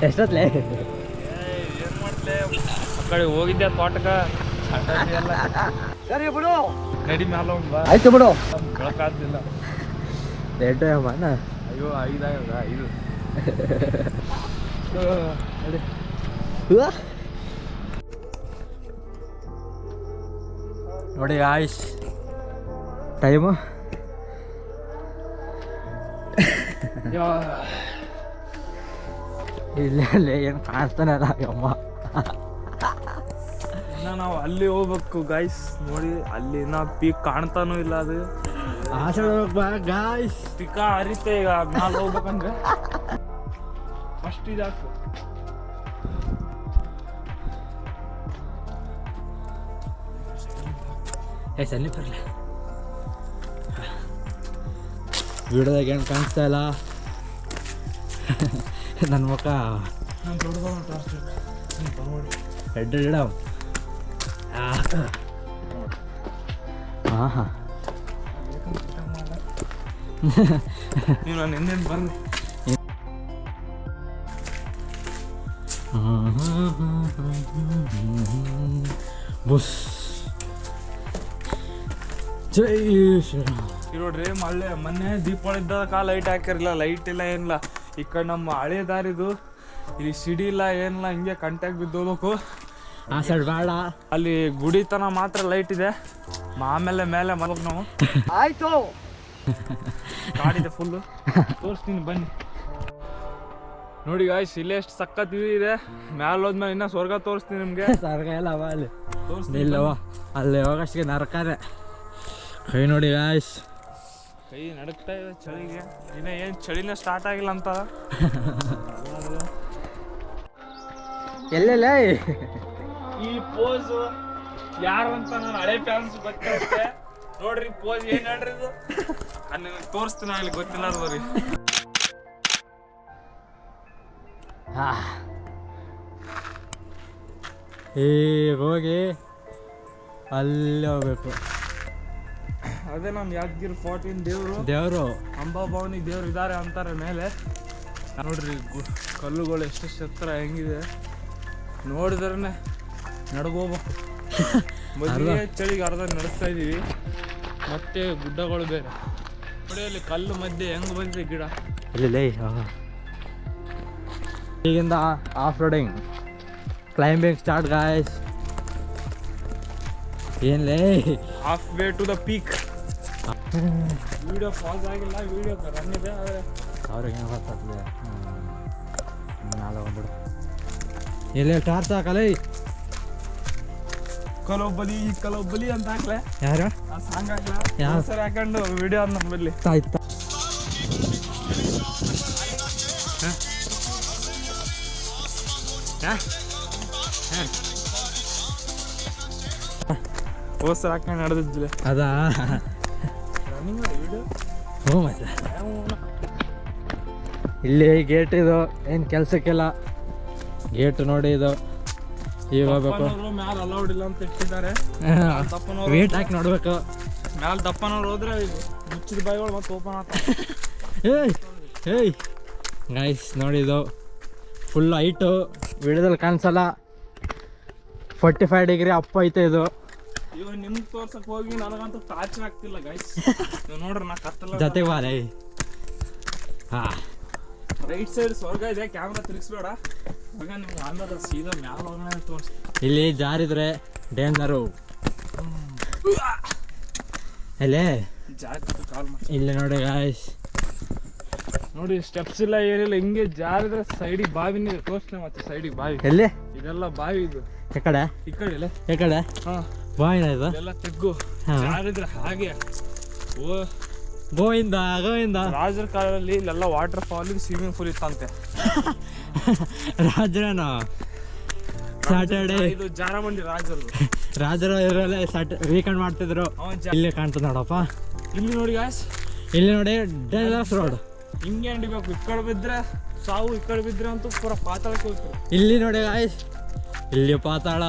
ಎಷ್ಟೊತ್ಲೆ ಏನ್ ಮಾಡ್ಲೆ ಆ ಕಡೆ ಹೋಗಿದ್ದೆ ತೋಟಕ್ಕೆ ಎಲ್ಲ ಸರಿ ಬಿಡು ನಡಿ ಮ್ಯಾಲ ಬಾ ಆಯ್ತು ಬಿಡು ಬೆಳಕಾಗ್ತಿಲ್ಲ ಲೇಟ್ ಅಮ್ಮನ ಅಯ್ಯೋ 5 ಆಗ್ಯದ 5 ನೋಡಿ ಆಯ್ಸ್ ಟೈಮು ಇಲ್ಲ ಅಲ್ಲೇ ಏನು ಕಾಣಿಸ್ತಾನೆ ಅಲ್ಲ ಅಮ್ಮ ಇನ್ನ ನಾವು ಅಲ್ಲಿ ಹೋಗ್ಬೇಕು ಗಾಯ್ಸ್ ನೋಡಿ ಅಲ್ಲಿ ಇನ್ನ ಪೀಕ್ ಕಾಣ್ತಾನೂ ಇಲ್ಲ ಅದು ಆಸೆ ಬಾ ಗಾಯ್ಸ್ ಪಿಕ ಹರಿತೆ ಈಗ ಮ್ಯಾಲ ಹೋಗ್ಬೇಕಂದ್ರೆ ಫಸ್ಟ್ ಇದಾಕು ಸನ್ನಿ ಬರಲ್ಲ ವಿಡಿಯೋದಾಗ ಏನು ಕಾಣಿಸ್ತಾ ಇಲ್ಲ ನನ್ನ ಮುಖ ನಾನು ದೊಡ್ಡದ ಹೆಡ್ ಇಡ ಹಾಂ ಹಾಂ ನೀವು ನಾನು ಎಂದೇನು ಬರ್ಲಿ ಬುಸ್ ಜೈ ಶ್ರೀರಾಮ್ ನೋಡ್ರಿ ಮಳ್ಳೆ ಮೊನ್ನೆ ದೀಪಾವಳಿ ಇದ್ದಾಗ ಲೈಟ್ ಹಾಕಿರಲಿಲ್ಲ ಲೈಟ್ ಇಲ್ಲ ಏನಿಲ್ಲ ಈ ಕಡೆ ನಮ್ಮ ಹಳೆ ದಾರಿದು ಇಲ್ಲಿ ಸಿಡಿ ಇಲ್ಲ ಏನಿಲ್ಲ ಹಿಂಗೆ ಕಂಟ್ಯಾಕ್ಟ್ ಬಿದ್ದು ಹೋಗ್ಬೇಕು ಆ ಸೈಡ್ ಬೇಡ ಅಲ್ಲಿ ಗುಡಿ ತನ ಮಾತ್ರ ಲೈಟ್ ಇದೆ ಆಮೇಲೆ ಮೇಲೆ ಮಲ್ಬೇಕು ನಾವು ಆಯ್ತು ಕಾಡಿದೆ ಫುಲ್ಲು ತೋರಿಸ್ತೀನಿ ಬನ್ನಿ ನೋಡಿ ಗಾಯ್ಸ್ ಇಲ್ಲೇ ಎಷ್ಟು ಸಖತ್ ವ್ಯೂ ಇದೆ ಮ್ಯಾಲೆ ಹೋದ್ಮೇಲೆ ಇನ್ನ ಸ್ವರ್ಗ ತೋರಿಸ್ತೀನಿ ನಿಮ್ಗೆ ಸ್ವರ್ಗ ಎಲ್ಲ ಅವ ಅಲ್ಲಿ ತೋರಿಸ್ತೀನಿ ಇಲ್ಲವ ಅಲ್ಲಿ ಹೋಗಷ್ಟಿಗೆ ನರಕಾರೆ ಕೈ ನೋಡಿ ಗಾಯ್ಸ್ ಕೈ ನಡುಕ್ತಾ ಇದೆ ಚಳಿಗೆ ಇನ್ನ ಏನು ಚಳಿನೇ ಸ್ಟಾರ್ಟ್ ಆಗಿಲ್ಲ ಅಂತ ಎಲ್ಲೆಲ್ಲ ಈ ಪೋಸ್ ಯಾರು ಅಂತ ನಾನು ಹಳೆ ಫ್ಯಾನ್ಸ್ ಗೊತ್ತಿರುತ್ತೆ ನೋಡ್ರಿ ಪೋಸ್ ಏನ್ ಹೇಳ್ರಿ ಇದು ನಿಮಗೆ ತೋರಿಸ್ತೀನಿ ಅಲ್ಲಿ ಗೊತ್ತಿಲ್ಲ ರೀ ಈಗ ಹೋಗಿ ಅಲ್ಲಿ ಹೋಗ್ಬೇಕು ಅದೇ ನಮ್ಮ ಯಾದಗಿರಿ 14 ದೇವರು ಅಂಬಾಭವಾನಿ ದೇವ್ರು ಇದ್ದಾರೆ ಅಂತಾರೆ ಮೇಲೆ ನೋಡ್ರಿ ಕಲ್ಲುಗಳು ಎಷ್ಟು ಎತ್ತರ ಹೆಂಗಿದೆ ನೋಡಿದ್ರೆ ನಡ್ಕೋಬೇಕು ಮೊದಲಿಗೆ ಚಳಿಗೆ ಅರ್ಧ ನಡೆಸ್ತಾ ಇದೀವಿ ಮತ್ತೆ ಗುಡ್ಡಗಳು ಬೇರೆ ನೋಡಿ ಅಲ್ಲಿ ಕಲ್ಲು ಮಧ್ಯೆ ಹೆಂಗ್ ಬಂದಿದೆ ಗಿಡ ಇಲ್ಲಿ ಈಗಿಂದ off roading climbing start guys ಏನ್ಲೇ half way to the peak video pass ಆಗಿಲ್ಲ ವಿಡಿಯೋ ರನ್ ಇದೆ ಆದರೆ ಅವ್ರಿಗೆ ಏನು ಗೊತ್ತಾಗ್ತದೆ ನಾಳೆ ಹೋಗ್ಬಿಡು ಎಲ್ಲೇ ಟಾರ್ಚ್ ಹಾಕಲೇ ಕಲೋಬಲಿ ಅಂತ ಹಾಕ್ಲೆ ಯಾರು ಆ ಸಾಂಗ್ ಹಾಕ್ಲ ಯಾವ ಸರಿ ಹಾಕೊಂಡು ವಿಡಿಯೋ ನಮ್ಮಲ್ಲಿ ಆಯ್ತಾ ಹೋಸರ್ ಹಾಕೊಂಡು ನಡೆದಿದ್ದಿಲ್ಲ ಅದಾ ರನ್ನಿಂಗ್ ವಿಡಿಯೋ ಹ್ಞೂ ಮತ್ತೆ ಇಲ್ಲಿ ಗೇಟ್ ಇದು ಏನು ಕೆಲಸಕ್ಕೆಲ್ಲ ಗೇಟ್ ನೋಡಿ ಇದು ಈಗ ಹೋಗ್ಬೇಕು ಮ್ಯಾಲ ಅಲೌಡ್ ಇಲ್ಲ ಅಂತ ಇಟ್ಟಿದ್ದಾರೆ ದಪ್ಪನವ್ರು ವೇಟ್ ಹಾಕಿ ನೋಡ್ಬೇಕು ಮ್ಯಾಲ ದಪ್ಪನವ್ರು ಹೋದ್ರೆ ಮುಚ್ಚಿದ ಬಾಯಿಗಳು ಮತ್ತೆ ಓಪನ್ ಆಗ್ತವೆ ಏಯ್ ಗೈಸ್ ನೋಡಿದು ಫುಲ್ ಹೈಟು ವಿಡಿಯೋದಲ್ಲಿ ಕಾಣಿಸಲ್ಲ 45 ಡಿಗ್ರಿ ಅಪ್ ಐತೆ ಇದು ಇವಾಗ ನಿಮ್ಗೆ ತೋರ್ಸಕ್ ಹೋಗಿ ನನಗಂತೂ ಟಾರ್ಚ್ ಆಗ್ತಿಲ್ಲ ಗೈಸ್ ನೀವು ನೋಡ್ರಿ ನಾ ಕತ್ತಲ್ಲ ಜೊತೆಗೆ ಬಾರೇ ಹಾಂ ರೈಟ್ ಸೈಡ್ ಸ್ವರ್ಗ ಇದೆ ಕ್ಯಾಮ್ರಾ ತಿರುಗಿಸ್ಬೇಡ ಇವಾಗ ನಿಮ್ಗೆ ಆಮೇಲೆ ಸೀದಾ ಮ್ಯಾಲ ಹೋಗೋಣ ತೋರಿಸ್ ಇಲ್ಲಿ ಜಾರಿದ್ರೆ ಡೇಂಜರು ಎಲ್ಲೇ ಜಾಗ್ರತೆ ಕಾಲ್ ಮಾಡಿ ಇಲ್ಲಿ ನೋಡಿ ಗಾಯ್ಸ್ ನೋಡಿ ಸ್ಟೆಪ್ಸ್ ಇಲ್ಲ ಏನಿಲ್ಲ ಹಿಂಗೆ ಜಾರಿದ್ರೆ ಸೈಡಿಗೆ ಬಾವಿನೇ ತೋರಿಸ್ತೀನಿ ಮತ್ತೆ ಸೈಡಿಗೆ ಬಾವಿ ಎಲ್ಲಿ ಇದೆಲ್ಲ ಬಾವಿ ಇದು ಈ ಕಡೆ ಈ ಕಡೆ ಇಲ್ಲ ಈ ಕಡೆ ಹಾ ಬಾಯಿನ ಇದು ಇದೆಲ್ಲ ತೆಗ್ಗು ಹಾ. ಜಾರಿದ್ರೆ ಹಾಗೆ ಓ ಗೋವಿಂದ ಗೋವಿಂದ ರಾಜರ ಕಾಲದಲ್ಲಿ ಇಲ್ಲೆಲ್ಲ ವಾಟರ್ ಫಾಲ್ ಸ್ವಿಮ್ಮಿಂಗ್ ಪೂಲ್ ಇತ್ತಂತೆ ರಾಜರೇನು ಸ್ಯಾಟರ್ಡೇ ಇದು ಜಾರಮಂಡಿ ರಾಜರು ರಾಜರು ಇರಲ್ಲ ವೀಕೆಂಡ್ ಮಾಡ್ತಿದ್ರು ಇಲ್ಲಿ ಕಾಣ್ತದೆ ನೋಡಪ್ಪ ಇಲ್ಲಿ ನೋಡಿ ಗಾಯ್ಸ್ ಇಲ್ಲಿ ನೋಡಿ ಡೇಂಜರಸ್ ರೋಡ್ ಹಿಂಗೆ ಹಿಡಿಬೇಕು ಈ ಕಡೆ ಬಿದ್ರೆ ಸಾವು ಈ ಕಡೆ ಬಿದ್ರೆ ಅಂತೂ ಪೂರ ಪಾತಾಳಕ್ಕೆ ಹೋಗ್ತಾರೆ ಇಲ್ಲಿ ನೋಡಿ ಗಾಯ್ಸ್ ಇಲ್ಲಿ ಪಾತಾಳ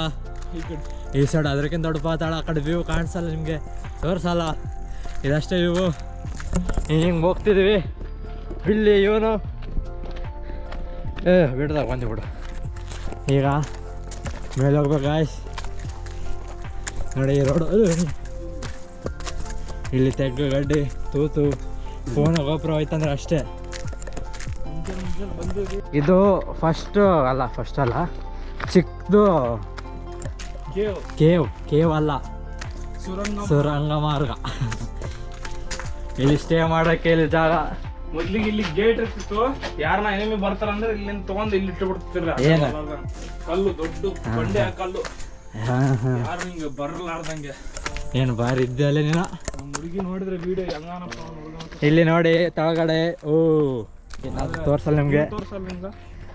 ಈ ಕಡೆ ಈ ಸೈಡ್ ಅದಕ್ಕಿಂತ ದೊಡ್ಡ ಪಾತಾಳ ಆ ಕಡೆ ವ್ಯೂ ಕಾಣಿಸಲ್ಲ ನಿಮಗೆ ತೋರಿಸಲ್ಲ ಇದಷ್ಟೇ ವ್ಯೂ ಹಿಂಗೆ ಹೋಗ್ತಿದ್ವಿ ಇಲ್ಲಿ ಇವನು ಬಿಡ್ದಾಗ ಬಂದು ಬಿಡು. ಈಗ ಮೇಲೆ ಹೋಗ್ಬೇಕು ಗಾಯ್ಸ್. ನೋಡಿ ಈ ರೋಡು ಇಲ್ಲಿ ತೆಗ್ಗು ಗಡ್ಡಿ ತೂತು ಫೋನ್ ಗೋಪುರ ಹೋಯ್ತಂದ್ರೆ ಅಷ್ಟೇ. ಇದು ಫಸ್ಟ್ ಅಲ್ಲ ಚಿಕ್ಕದು ಕೇವ್ ಅಲ್ಲ, ಸುರಂಗ ಮಾರ್ಗ. ಇಲ್ಲಿ ಸ್ಟೇ ಮಾಡೋಕ್ಕೆ ಇಲ್ಲಿ ಜಾಗ. ಮೊದ್ಲಿಗೆ ಇಲ್ಲಿ ಗೇಟ್ ಇರ್ತಿತ್ತು, ಯಾರನ್ನ ಎನಿಮಿ ಬರ್ತಾರಂದ್ರೆ ಇಲ್ಲಿಂದ ತಗೊಂಡು ಇಲ್ಲಿ ಇಟ್ಟು ಬಿಡ್ತಿರ್ರ ಕಲ್ಲು, ದೊಡ್ಡ ಬಂಡೆ ಕಲ್ಲು, ಯಾರು ಹಿಂಗೆ ಬರಲಾರ್ದಂಗೆ. ಏನು ಬಾರಿ ಇದ್ದಲ್ಲೇ ನೀನು. ನಮ್ಮ ಹುಡುಗಿ ನೋಡಿದ್ರೆ ವಿಡಿಯೋ ಹೆಂಗಾನಪ್ಪ. ಇಲ್ಲಿ ನೋಡಿ ತಳಗಡೆ ತೋರ್ಸಲ್ಲ ನಿಮ್ಗೆ.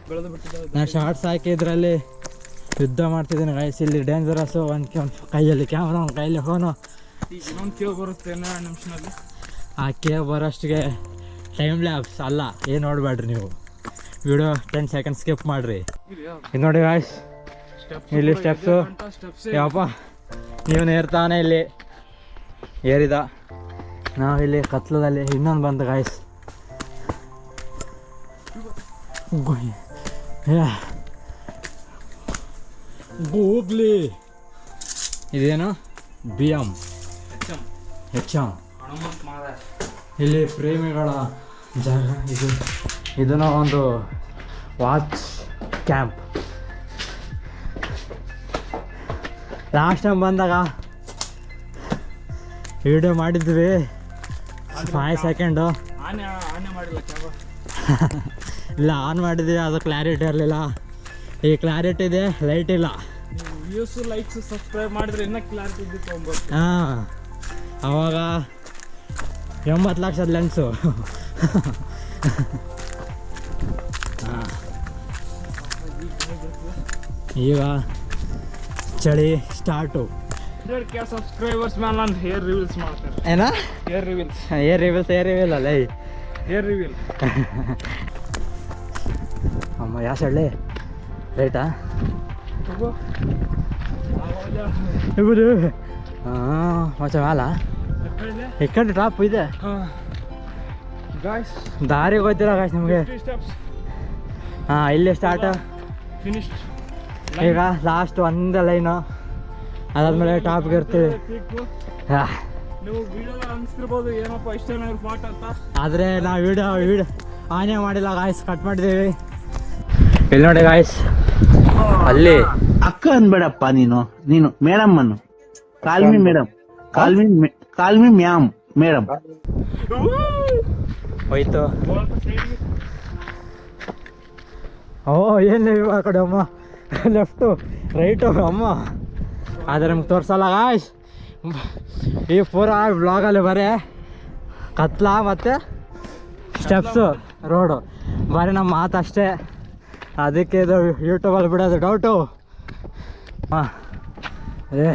ಬೆಳೆದು ಬಿಟ್ಟಿದ್ದ. ನಾನು ಶಾರ್ಟ್ಸ್ ಹಾಕಿದ್ರಲ್ಲಿ ಯುದ್ಧ ಮಾಡ್ತಿದ್ದೀನಿ ಗಾಯ್ಸ್. ಇಲ್ಲಿ ಡೇಂಜರಸ್ಸು. ಒಂದು ಕೈಯಲ್ಲಿ ಕ್ಯಾಮ್ರಾ, ಒಂದು ಕೈಯಲ್ಲಿ ಫೋನು. ಈಗ ಇನ್ನೊಂದು ಕೇವ್ ಬರುತ್ತೆ 2 ನಿಮಿಷದಲ್ಲಿ. ಆ ಕೇವ್ ಬರೋಷ್ಟಿಗೆ ಟೈಮ್ ಲ್ಯಾಬ್ಸ್ ಅಲ್ಲ, ಏನು ನೋಡಬೇಡ್ರಿ ನೀವು. ವಿಡಿಯೋ 10 ಸೆಕೆಂಡ್ ಸ್ಕಿಪ್ ಮಾಡಿರಿ. ಇದು ನೋಡಿ ಗಾಯ್ಸ್, ಇಲ್ಲಿ ಸ್ಟೆಪ್ಸು. ಯಾವಪ್ಪ ನೀವು ಏರ್ತಾನೆ ಇಲ್ಲಿ ಏರಿದ. ನಾವಿಲ್ಲಿ ಕತ್ಲದಲ್ಲಿ ಇನ್ನೊಂದು ಬಂತು ಗಾಯ್ಸ್. ಗೂಗ್ಲಿ ಇದೇನು BM HM. ಇಲ್ಲಿ ಪ್ರೇಮಿಗಳ ಜಾಗ ಇದು. ಇದನ್ನ ಒಂದು ವಾಚ್ ಕ್ಯಾಂಪ್. ಲಾಸ್ಟ್ ಟೈಮ್ ಬಂದಾಗ ವಿಡಿಯೋ ಮಾಡಿದ್ವಿ 5 ಸೆಕೆಂಡು. ಆನೆ ಮಾಡಿಲ್ಲ ಕ್ಯಾಮ್ರಾ. ಇಲ್ಲ ಆನ್ ಮಾಡಿದ್ವಿ, ಅದು ಕ್ಲಾರಿಟಿ ಇರಲಿಲ್ಲ. ಈ ಕ್ಲಾರಿಟಿ ಇದೆ, ಲೈಟ್ ಇಲ್ಲ. ವ್ಯೂಸ್ ಲೈಕ್ಸ್ ಸಬ್ಸ್ಕ್ರೈಬ್ ಮಾಡಿದ್ರೆ ಇನ್ನೂ ಕ್ಲಾರಿಟಿ ಇದ್ದಿತ್ತು. ಹಾಂ, ಅವಾಗ 80 ಲಕ್ಷದ ಲೆನ್ಸು. ಹಾಂ, ಈಗ ಚಳಿ ಸ್ಟಾರ್ಟು. ಸಬ್ಸ್ಕ್ರೈಬರ್ಸ್ ಮೇಲೆ ನಾನು ಹೇರ್ ರಿವೀಲ್ಸ್ ಮಾಡ್ತಾರೆ. ಏನ ಹೇರ್ ರಿವೀಲ್ಸ್ ಅಲ್ಲ ಹೇರ್ ರಿವೀಲ್. ಅಮ್ಮ ಯಾವ ಸಳ್ಳಿ ರೈಟಾ ಇವರು? ಹಾಂ, ಮತ್ತೆ ಮ್ಯಾಲ ಈ ಕಡೆ ಟಾಪ್ ಇದೆ. ದಾರಿ ಗೊತ್ತಿಲ್ಲ ಗಾಯ್ಸ್ ನಿಮಗೆ. ಹಾಂ, ಇಲ್ಲಿ ಸ್ಟಾರ್ಟ್. ಈಗ ಲಾಸ್ಟ್ ಒಂದೇ ಲೈನು, ಅದಾದ್ಮೇಲೆ ಟಾಪ್ಗೆ ಇರ್ತೀವಿ. ನೀವು ವಿಡಿಯೋದಲ್ಲಿ ಅನ್ಸ್ತಿರ್ಬೋದು ಏನಪ್ಪ ಇಷ್ಟೇ ಫಾಟ್ ಅಂತ. ಆದರೆ ನಾವು ವಿಡಿಯೋ ಆನೇ ಮಾಡಿಲ್ಲ ಗಾಯ್ಸ್, ಕಟ್ ಮಾಡಿದ್ದೀವಿ. ಇಲ್ಲಿ ನೋಡಿ ಗಾಯ್ಸ್, ಅಲ್ಲಿ ಅಕ್ಕ ಅನ್ಬೇಡಪ್ಪ, ನೀನು ಮೇಡಮ್ ಅನ್ನು. Call me madam, call me ma'am madam. ಹೋಯ್ತು. ಏನು ಆ ಕಡೆ ಅಮ್ಮ, ಲೆಫ್ಟು ರೈಟು ಅಮ್ಮ. ಆದರೆ ನಮ್ಗೆ ತೋರಿಸಲ್ಲ ಗಾಯ್ಸ್. ಈ ಪೂರ ವ್ಲಾಗಲ್ಲಿ ಬರೀ ಕತ್ಲ ಮತ್ತು ಸ್ಟೆಪ್ಸು, ರೋಡು, ಬರೀ ನಮ್ಮ ಮಾತು ಅಷ್ಟೇ. ಅದಕ್ಕೆ ಇದು ಯೂಟ್ಯೂಬಲ್ಲಿ ಬಿಡೋದು ಡೌಟು. ಹಾಂ, ಅದೇ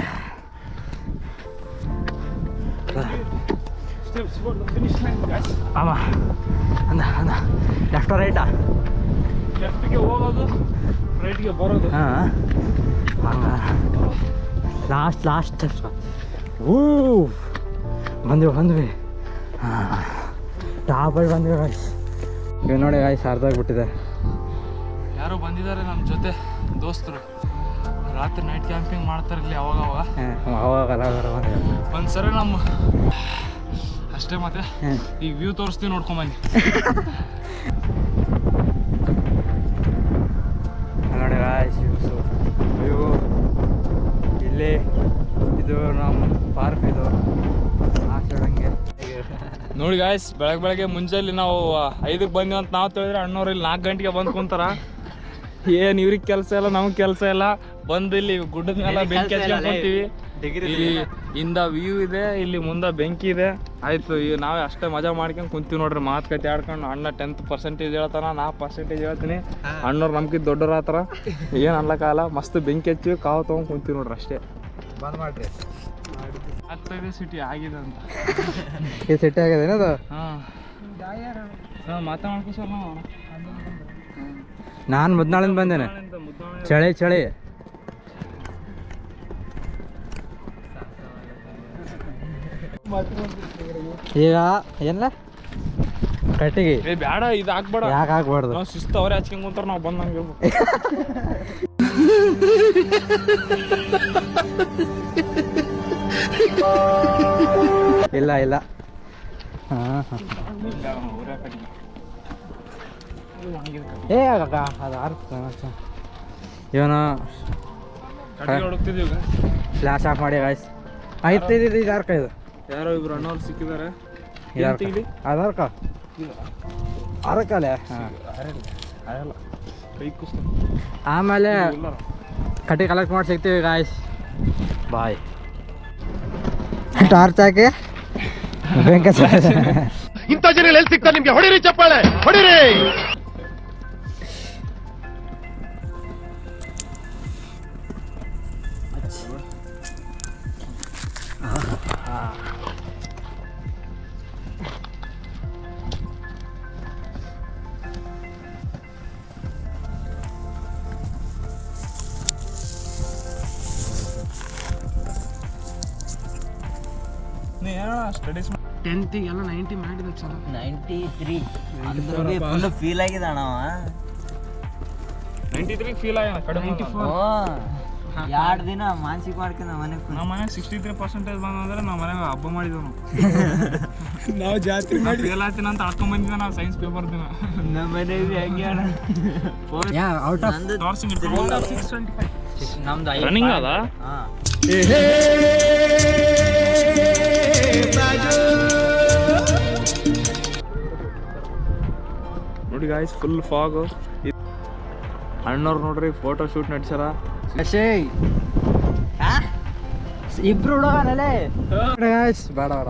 ಅಮ್ಮ ಅಂದ ಲೆಫ್ಟ್ ರೈಟಾ? ಲೆಫ್ಟ್ಗೆ ಹೋಗೋದು, ರೈಟ್ಗೆ ಬರೋದು. ಹಾಂ, ಲಾಸ್ಟ್ ಸ್ಟೆಪ್ಸ್. ಬಂದ್ವಿ. ಹಾಂ, ಟಾಪಲ್ಲಿ ಬಂದ್ವಿ ಗಾಯ್ಸ್. ಇವ್ ನೋಡಿ ಗಾಯ್ಸ್, ಅರ್ಧಾಗ್ಬಿಟ್ಟಿದೆ. ಯಾರೋ ಬಂದಿದ್ದಾರೆ ನಮ್ಮ ಜೊತೆ ದೋಸ್ತರು. ರಾತ್ರಿ ನೈಟ್ ಕ್ಯಾಂಪಿಂಗ್ ಮಾಡ್ತಾರೆ ಇಲ್ಲಿ ಅವಾಗ. ಒಂದ್ಸರಿ ನಮ್ಮ ಅಷ್ಟೇ. ಮತ್ತೆ ಈಗ ವ್ಯೂ ತೋರಿಸ್ತೀವಿ, ನೋಡ್ಕೊಂಬನ್ನಿ. ನೋಡಿ ಗಾಯ್ಸ್, ವ್ಯೂ ಇಲ್ಲಿ. ಇದು ನಮ್ಮ ಪಾರ್ಕ್, ಇದು ಆಚೆಡಂಗೆ. ನೋಡಿ ಗಾಯ್ಸ್, ಬೆಳಗ್ಗೆ ಮುಂಜಾನೆ ನಾವು 5ಕ್ಕೆ ಬಂದ್ವಿ ಅಂತ ನಾವು ತಿಳಿದ್ರೆ ಅಣ್ಣವ್ರು ಇಲ್ಲಿ 4 ಗಂಟೆಗೆ ಬಂದು ಕುಂತಾರ. ಏನು ಇವ್ರಿಗೆ ಕೆಲಸ ಇಲ್ಲ, ನಮ್ಗೆ ಕೆಲಸ ಇಲ್ಲ. ಬಂದು ಇಲ್ಲಿ ಗುಡ್ಡದ ಮೇಲೆ ಬೆಂಕಿ ಹಚ್ಕೊಂತೀವಿ. ಇಲ್ಲಿ ಇಂದ ವ್ಯೂ ಇದೆ, ಇಲ್ಲಿ ಮುಂದೆ ಬೆಂಕಿ ಇದೆ. ಆಯ್ತು, ಈಗ ನಾವೇ ಅಷ್ಟೇ ಮಜಾ ಮಾಡ್ಕೊಂಡು ಕುಂತೀವಿ ನೋಡ್ರಿ. ಮಾತುಕತೆ ಆಡ್ಕೊಂಡು. ಅಣ್ಣ 10% ಹೇಳ್ತಾನ, ನಾ % ಹೇಳ್ತೀನಿ. ಅಣ್ಣವ್ರು ನಮ್ಗಿಂತ ದೊಡ್ಡವ್ರ ಆ ಥರ ಏನು ಅನ್ಲಕ್ಕಾಗಲ್ಲ. ಮಸ್ತ್ ಬೆಂಕಿ ಹಚ್ಚಿವಿ, ಕಾವು ತೊಗೊಂಡು ಕುಂತೀವಿ ನೋಡ್ರಿ ಅಷ್ಟೇ. ಬಂದ್ ಮಾಡ್ರಿ. 15 ಸಿಟಿ ಆಗಿದೆ ಅಂತ. ಈ ಸಿಟಿ ಆಗಿದೆ ಏನದು? ಹಾಂ, ಮಾತಾಡ್ಕೊ ಸರ್. ನಾನು ಮುದ್ನಾಳಿಂದ ಬಂದೇನೆ. ಚಳಿ ಈಗ ಏನಿಲ್ಲ ಕಟ್ಟಿಗೆ ಏ ಬ್ಯಾಡ ಇದು ಹಾಕ್ಬೇಡ. ಯಾಕೆ ಹಾಕ್ಬಾರ್ದು? ನಾವು ಶಿಸ್ತು ಅವರೇ ಹಚ್ಕೊಂಡ್ ಕುಂತಾರ, ನಾವು ಬಂದಂಗಿರ್ಬೇಕು. ಇಲ್ಲ ಇಲ್ಲ. ಏ ಆಗ ಅದು ಆರ್ತ ಇವನು ಕಟ್ಟಿಗೆ ಹುಡುಕ್ತಿದ್ದೀವಿ ಈಗ. ಫ್ಲಾಶ್ ಆಫ್ ಮಾಡಿ ಗಾಯ್ಸ್. ಆಯ್ತು ಇದು ಆಧಾರ್ ಕಾರ್ಡ್. ಇದು ಯಾರೋ ಇಬ್ರು ಅಣ್ಣವ್ರು ಸಿಕ್ಕಿದ್ದಾರೆ. ಆಧಾರ್ ಕಾರ್ಡ್ ಅರಕಲೆ. ಆಗಲ್ಲ ಕೈ ಕುಸ್ತ. ಆಮೇಲೆ ಕಟ್ಟಿ ಕಲೆಕ್ಟ್ ಮಾಡಿ ಸಿಗ್ತೀವಿ ಗಾಯ್ಸ್. ಬಾಯ್. ಟಾರ್ಚ್ ಹಾಕಿ ವೆಂಕಟ ಇಂಥ ಜನ ಎಲ್ಲಿ ಸಿಗ್ತಾರೆ ನಿಮ್ಗೆ? ಹೊಡಿರಿ ಚಪ್ಪಾಳೆ, ಹೊಡಿರಿ. ನೀ ಹೇಳೋಣ ಸ್ಟಡೀಸ್ 10th-ಗೆಲ್ಲ 90 ಮಾಡಿದ ಚಲೋ. 93 ಫುಲ್ ಫೀಲ್ ಆಗಿದೆ ಅಣ್ಣ. 93 ಫೀಲ್ ಆಗ್ಯಾನ ಕಡಿಮೆ. 2 ದಿನ ಮಾನಸಿಕ ಮಾಡ್ಕೊಂಡು ಮನೆಗೆ ನಮ್ಮ ಮನೆಗೆ 63% ಬಂದಂದ್ರೆ ನಾವು ಮನೆಗೆ ಹಬ್ಬ ಮಾಡಿದೆವು. ನಾವು ಜಾತ್ರೆ ಮಾಡಿ ಫೇಲ್ ಆಗ್ತೀನಿ ಅಂತ ಅಳ್ಕೊಂಡ್ ಬಂದಿದ್ದೆ ನಾವು ಸೈನ್ಸ್ ಪೇಪರ್ ದಿನ. ನಮ್ಮ ಮನೆಗೆ ಹೆಂಗೆ ಅಣ್ಣ ಔಟ್ ಆಫ್ ನಮ್ದು ರನ್ನಿಂಗ್ ಅದ. ನೋಡಿ ಗಾಯ್ಸ್ ಫುಲ್ ಫಾಗ್. ಅಣ್ಣವ್ರು ನೋಡ್ರಿ ಫೋಟೋ ಶೂಟ್ ನಡ್ಸ್ಯಾರ. ಇಬ್ರು ಹುಡುಗರಲ್ಲೇ ಗಾಯ್ಸ್. ಬೇಡ ಬೇಡ